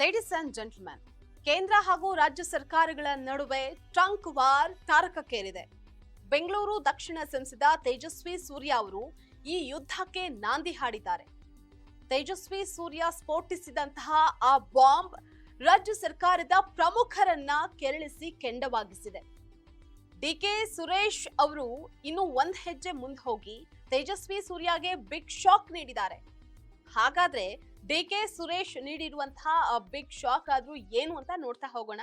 Ladies and gentleman, ಕೇಂದ್ರ ಹಾಗೂ ರಾಜ್ಯ ಸರ್ಕಾರಗಳ ನಡುವೆ ಟ್ರಂಕ್ ವಾರ್ ತಾರಕಕ್ಕೇರಿದೆ. ಬೆಂಗಳೂರು ದಕ್ಷಿಣ ಸಂಸದ ತೇಜಸ್ವಿ ಸೂರ್ಯ ಅವರು ಈ ಯುದ್ಧಕ್ಕೆ ನಾಂದಿ ಹಾಡಿದ್ದಾರೆ. ತೇಜಸ್ವಿ ಸೂರ್ಯ ಸ್ಫೋಟಿಸಿದಂತಹ ಆ ಬಾಂಬ್ ರಾಜ್ಯ ಸರ್ಕಾರದ ಪ್ರಮುಖರನ್ನ ಕೆರಳಿಸಿ ಕೆಂಡವಾಗಿಸಿದೆ. ಡಿಕೆ ಸುರೇಶ್ ಅವರು ಇನ್ನು ಒಂದ್ ಹೆಜ್ಜೆ ಮುಂದೆ ಹೋಗಿ ತೇಜಸ್ವಿ ಸೂರ್ಯಗೆ ಬಿಗ್ ಶಾಕ್ ನೀಡಿದ್ದಾರೆ. ಹಾಗಾದ್ರೆ ಡಿಕೆ ಸುರೇಶ್ ನೀಡಿರುವಂತಹ ಬಿಗ್ ಶಾಕ್ ಆದ್ರೂ ಏನು ಅಂತ ನೋಡ್ತಾ ಹೋಗೋಣ.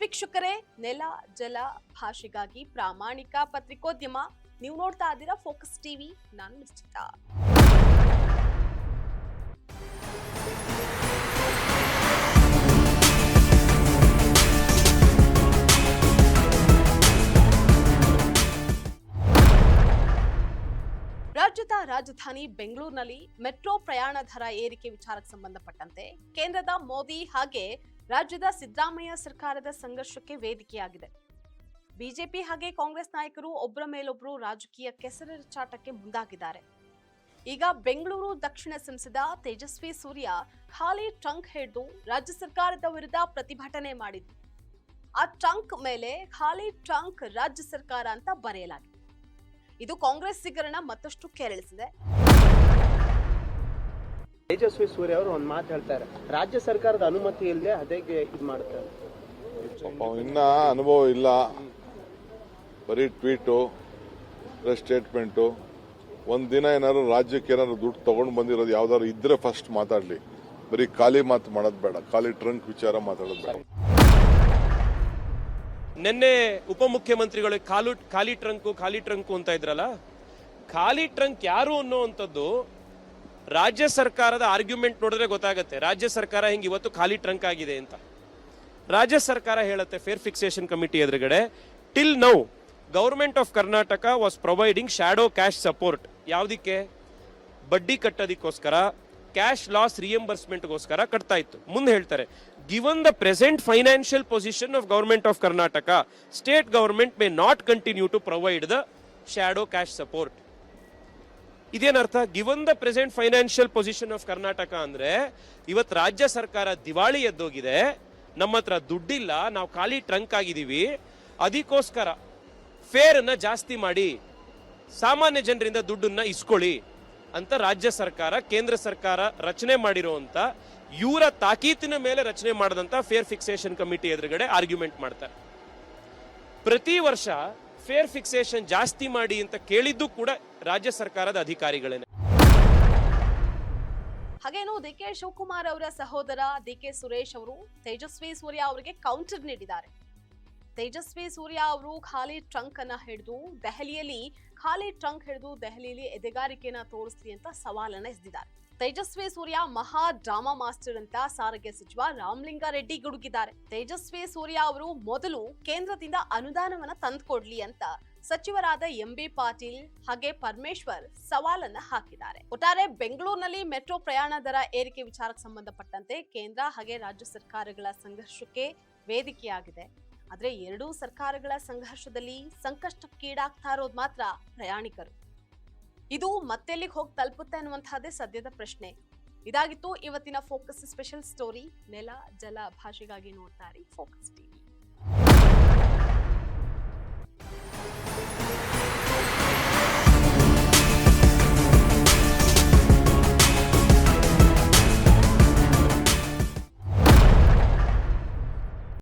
ವೀಕ್ಷಕರೇ, ನೆಲ ಜಲ ಭಾಷೆಗಾಗಿ ಪ್ರಾಮಾಣಿಕ ಪತ್ರಿಕೋದ್ಯಮ. ನೀವು ನೋಡ್ತಾ ಇದ್ದೀರಾ ಫೋಕಸ್ ಟಿವಿ. ನಾನು ನಿಶ್ಚಿತ. ರಾಜ್ಯದ ರಾಜಧಾನಿ ಬೆಂಗಳೂರಿನಲ್ಲಿ ಮೆಟ್ರೋ ಪ್ರಯಾಣ ದರ ಏರಿಕೆ ವಿಚಾರಕ್ಕೆ ಸಂಬಂಧಪಟ್ಟಂತೆ ಕೇಂದ್ರದ ಮೋದಿ ಹಾಗೆ ರಾಜ್ಯದ ಸಿದ್ದರಾಮಯ್ಯ ಸರ್ಕಾರದ ಸಂಘರ್ಷಕ್ಕೆ ವೇದಿಕೆಯಾಗಿದೆ. ಬಿಜೆಪಿ ಹಾಗೆ ಕಾಂಗ್ರೆಸ್ ನಾಯಕರು ಒಬ್ಬರ ಮೇಲೊಬ್ಬರು ರಾಜಕೀಯ ಕೆಸರೆರಚಾಟಕ್ಕೆ ಮುಂದಾಗಿದ್ದಾರೆ. ಈಗ ಬೆಂಗಳೂರು ದಕ್ಷಿಣ ಸಂಸದ ತೇಜಸ್ವಿ ಸೂರ್ಯ ಖಾಲಿ ಟ್ರಂಕ್ ಹಿಡಿದು ರಾಜ್ಯ ಸರ್ಕಾರದ ವಿರುದ್ಧ ಪ್ರತಿಭಟನೆ ಮಾಡಿದ್ರು. ಆ ಟ್ರಂಕ್ ಮೇಲೆ ಖಾಲಿ ಟ್ರಂಕ್ ರಾಜ್ಯ ಸರ್ಕಾರ ಅಂತ ಬರೆಯಲಾಗಿದೆ. ಇದು ಕಾಂಗ್ರೆಸ್ಸಿಗರನ್ನ ಮತ್ತಷ್ಟು ಕೆರಳಿಸಿದೆ. ತೇಜಸ್ವಿ ಸೂರ್ಯ ಅವರು ಒಂದು ಮಾತು ಹೇಳ್ತಾರೆ, ರಾಜ್ಯ ಸರ್ಕಾರದ ಅನುಮತಿ ಇಲ್ಲದೆ ಅದೇಗೆ ಇದು ಮಾಡ್ತಾರೆ. ಇನ್ನ ಅನುಭವ ಇಲ್ಲ, ಬರೀ ಟ್ವೀಟು, ಸ್ಟೇಟ್ಮೆಂಟು. ಒಂದ್ ದಿನ ಏನಾದ್ರು ರಾಜ್ಯಕ್ಕೆ ಏನಾದ್ರು ದುಡ್ಡು ತಗೊಂಡು ಬಂದಿರೋದು ಯಾವ್ದಾದ್ರು ಇದ್ರೆ ಫಸ್ಟ್ ಮಾತಾಡ್ಲಿ. ಬರೀ ಖಾಲಿ ಮಾತು ಮಾಡೋದು ಬೇಡ, ಖಾಲಿ ಟ್ರಂಕ್ ವಿಚಾರ ಮಾತಾಡೋದು ಬೇಡ. ನಿನ್ನೆ ಉಪಮುಖ್ಯಮಂತ್ರಿಗಳು ಖಾಲಿ ಟ್ರಂಕು ಅಂತ ಇದ್ರಲ್ಲ, ಖಾಲಿ ಟ್ರಂಕ್ ಯಾರು ಅನ್ನುವಂಥದ್ದು ರಾಜ್ಯ ಸರ್ಕಾರದ ಆರ್ಗ್ಯುಮೆಂಟ್ ನೋಡಿದ್ರೆ ಗೊತ್ತಾಗುತ್ತೆ. ರಾಜ್ಯ ಸರ್ಕಾರ ಹಿಂಗೆ ಇವತ್ತು ಖಾಲಿ ಟ್ರಂಕ್ ಆಗಿದೆ ಅಂತ ರಾಜ್ಯ ಸರ್ಕಾರ ಹೇಳುತ್ತೆ ಫೇರ್ ಫಿಕ್ಸೇಷನ್ ಕಮಿಟಿ ಎದುರುಗಡೆ. Till now government of Karnataka was providing shadow cash support. ಯಾವುದಕ್ಕೆ? ಬಡ್ಡಿ ಕಟ್ಟೋದಕ್ಕೋಸ್ಕರ, ಕ್ಯಾಶ್ ಲಾಸ್ ರಿಯಂಬರ್ಸ್ಮೆಂಟ್ಗೋಸ್ಕರ ಕಟ್ತಾ ಇತ್ತು. ಮುಂದೆ ಹೇಳ್ತಾರೆ, given the present financial position of government of Karnataka, state government may not continue to provide the shadow cash support. ಇದೇನರ್ಥ? given the present financial position of Karnataka ಅಂದ್ರೆ ಇವತ್ತು ರಾಜ್ಯ ಸರ್ಕಾರ ದಿವಾಳಿ ಎದ್ದೋಗಿದೆ, ನಮ್ಮ ಹತ್ರ ದುಡ್ಡಿಲ್ಲ, ನಾವು ಖಾಲಿ ಟ್ರಂಕ್ ಆಗಿದ್ದೀವಿ, ಅದಕ್ಕೋಸ್ಕರ ಫೇರ್ ಅನ್ನ ಜಾಸ್ತಿ ಮಾಡಿ ಸಾಮಾನ್ಯ ಜನರಿಂದ ದುಡ್ಡನ್ನ ಇಸ್ಕೊಳ್ಳಿ ಅಂತ ರಾಜ್ಯ ಸರ್ಕಾರ, ಕೇಂದ್ರ ಸರ್ಕಾರ ರಚನೆ ಮಾಡಿರುವಂತ ಇವರ ತಾಕೀತಿನ ಮೇಲೆ ರಚನೆ ಮಾಡಿದಂತ ಫೇರ್ ಫಿಕ್ಸೇಷನ್ ಕಮಿಟಿ ಎದುರುಗಡೆ ಆರ್ಗ್ಯುಮೆಂಟ್ ಮಾಡ್ತಾರೆ. ಪ್ರತಿ ವರ್ಷ ಫೇರ್ ಫಿಕ್ಸೇಷನ್ ಜಾಸ್ತಿ ಮಾಡಿ ಅಂತ ಕೇಳಿದ್ದು ಕೂಡ ರಾಜ್ಯ ಸರ್ಕಾರದ ಅಧಿಕಾರಿಗಳೇನೆ. ಹಾಗೇನು ಡಿಕೆ ಶಿವಕುಮಾರ್ ಅವರ ಸಹೋದರ ಡಿಕೆ ಸುರೇಶ್ ಅವರು ತೇಜಸ್ವಿ ಸೂರ್ಯ ಅವರಿಗೆ ಕೌಂಟರ್ ನೀಡಿದ್ದಾರೆ. ತೇಜಸ್ವಿ ಸೂರ್ಯ ಅವರು ಖಾಲಿ ಟ್ರಂಕ್ ಅನ್ನ ಹಿಡಿದು ದೆಹಲಿಯಲ್ಲಿ ಎದೆಗಾರಿಕೆಯನ್ನ ತೋರಿಸ್ಲಿ ಅಂತ ಸವಾಲನ್ನ ಎಸೆದಿದ್ದಾರೆ. ತೇಜಸ್ವಿ ಸೂರ್ಯ ಮಹಾ ಡ್ರಾಮಾ ಮಾಸ್ಟರ್ ಅಂತ ಸಾರಿಗೆ ಸಚಿವ ರಾಮಲಿಂಗಾರೆಡ್ಡಿ ಗುಡುಗಿದ್ದಾರೆ. ತೇಜಸ್ವಿ ಸೂರ್ಯ ಅವರು ಮೊದಲು ಕೇಂದ್ರದಿಂದ ಅನುದಾನವನ್ನ ತಂದುಕೊಡ್ಲಿ ಅಂತ ಸಚಿವರಾದ ಎಂಬಿ ಪಾಟೀಲ್ ಹಾಗೆ ಪರಮೇಶ್ವರ್ ಸವಾಲನ್ನ ಹಾಕಿದ್ದಾರೆ. ಒಟ್ಟಾರೆ ಬೆಂಗಳೂರಿನಲ್ಲಿ ಮೆಟ್ರೋ ಪ್ರಯಾಣ ದರ ಏರಿಕೆ ವಿಚಾರಕ್ಕೆ ಸಂಬಂಧಪಟ್ಟಂತೆ ಕೇಂದ್ರ ಹಾಗೆ ರಾಜ್ಯ ಸರ್ಕಾರಗಳ ಸಂಘರ್ಷಕ್ಕೆ ವೇದಿಕೆಯಾಗಿದೆ. ಆದ್ರೆ ಎರಡೂ ಸರ್ಕಾರಗಳ ಸಂಘರ್ಷದಲ್ಲಿ ಸಂಕಷ್ಟಕ್ಕೀಡಾಗ್ತಾ ಇರೋದು ಮಾತ್ರ ಪ್ರಯಾಣಿಕರು. ಇದು ಮತ್ತೆಲ್ಲಿಗೆ ಹೋಗಿ ತಲುಪುತ್ತೆ ಅನ್ನುವಂತಹದ್ದೇ ಸದ್ಯದ ಪ್ರಶ್ನೆ. ಇದಾಗಿತ್ತು ಇವತ್ತಿನ ಫೋಕಸ್ ಸ್ಪೆಷಲ್ ಸ್ಟೋರಿ. ನೆಲ ಜಲ ಭಾಷೆಗಾಗಿ ನೋಡ್ತಾ ಇರಿ ಫೋಕಸ್ ಟಿವಿ.